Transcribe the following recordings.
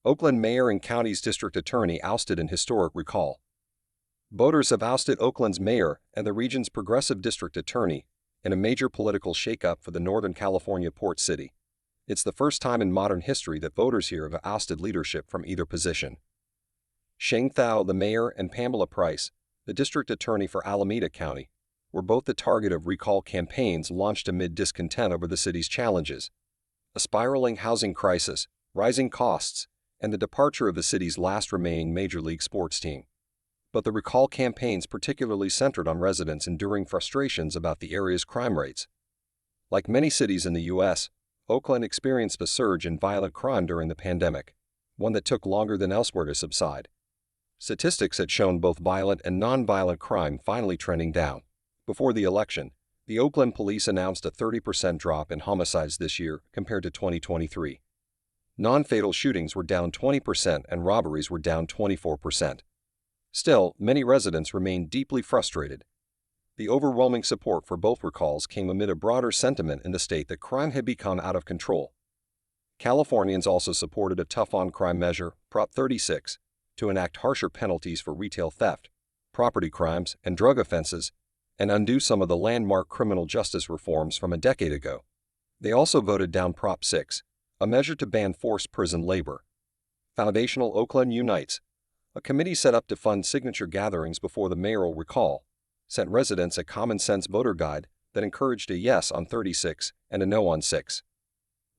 Oakland Mayor and County's District Attorney ousted in historic recall. Voters have ousted Oakland's mayor and the region's progressive district attorney in a major political shakeup for the Northern California port city. It's the first time in modern history that voters here have ousted leadership from either position. Sheng Thao, the mayor, and Pamela Price, the district attorney for Alameda County, were both the target of recall campaigns launched amid discontent over the city's challenges: a spiraling housing crisis, rising costs, and the departure of the city's last remaining Major League sports team. But the recall campaigns particularly centered on residents' enduring frustrations about the area's crime rates. Like many cities in the U.S., Oakland experienced a surge in violent crime during the pandemic, one that took longer than elsewhere to subside. Statistics had shown both violent and non-violent crime finally trending down. Before the election, the Oakland police announced a 30% drop in homicides this year compared to 2023. Non-fatal shootings were down 20% and robberies were down 24%. Still, many residents remain deeply frustrated. The overwhelming support for both recalls came amid a broader sentiment in the state that crime had become out of control. Californians also supported a tough-on-crime measure, Prop 36, to enact harsher penalties for retail theft, property crimes, and drug offenses, and undo some of the landmark criminal justice reforms from a decade ago. They also voted down Prop 6, a measure to ban forced prison labor. Foundational Oakland Unites, a committee set up to fund signature gatherings before the mayoral recall, sent residents a common-sense voter guide that encouraged a yes on 36 and a no on 6.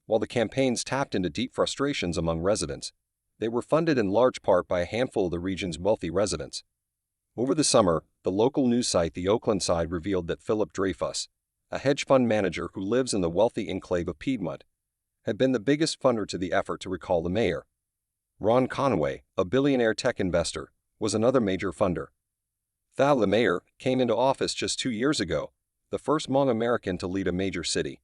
While the campaigns tapped into deep frustrations among residents, they were funded in large part by a handful of the region's wealthy residents. Over the summer, the local news site The Oakland Side revealed that Philip Dreyfus, a hedge fund manager who lives in the wealthy enclave of Piedmont, had been the biggest funder to the effort to recall the mayor. Ron Conway, a billionaire tech investor, was another major funder. Thao, the mayor, came into office just 2 years ago, the first Hmong American to lead a major city.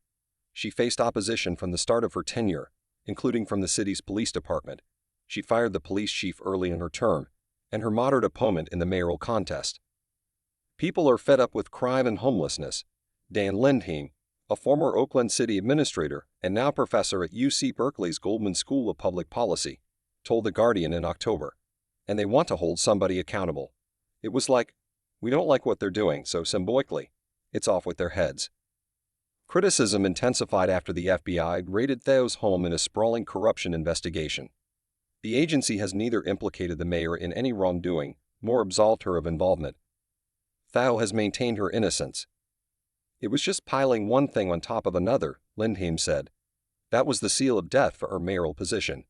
She faced opposition from the start of her tenure, including from the city's police department. She fired the police chief early in her term, and her moderate opponent in the mayoral contest. People are fed up with crime and homelessness, Dan Lindheim, a former Oakland City administrator and now professor at UC Berkeley's Goldman School of Public Policy, told The Guardian in October, and they want to hold somebody accountable. It was like, we don't like what they're doing, so symbolically, it's off with their heads. Criticism intensified after the FBI raided Thao's home in a sprawling corruption investigation. The agency has neither implicated the mayor in any wrongdoing nor absolved her of involvement. Thao has maintained her innocence. It was just piling one thing on top of another, Lindheim said. That was the seal of death for her mayoral position.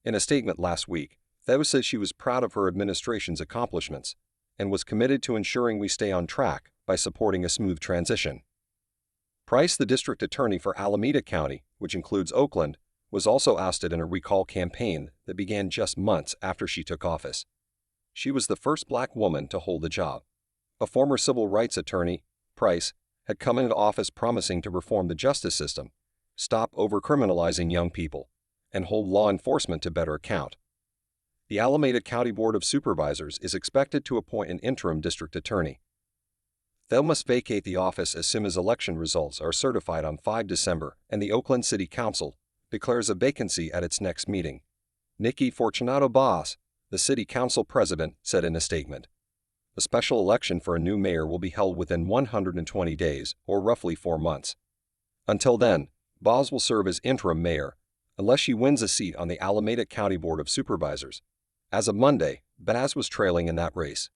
In a statement last week, Thao said she was proud of her administration's accomplishments and was committed to ensuring we stay on track by supporting a smooth transition. Price, the district attorney for Alameda County, which includes Oakland, was also ousted in a recall campaign that began just months after she took office. She was the first black woman to hold the job. A former civil rights attorney, Price, had come into office promising to reform the justice system, stop overcriminalizing young people, and hold law enforcement to better account. The Alameda County Board of Supervisors is expected to appoint an interim district attorney. Thao must vacate the office as soon as election results are certified on 5 December and the Oakland City Council declares a vacancy at its next meeting. Nikki Fortunato Boss, the city council president, said in a statement. A special election for a new mayor will be held within 120 days, or roughly 4 months. Until then, Boss will serve as interim mayor, unless she wins a seat on the Alameda County Board of Supervisors. As of Monday, Baz was trailing in that race.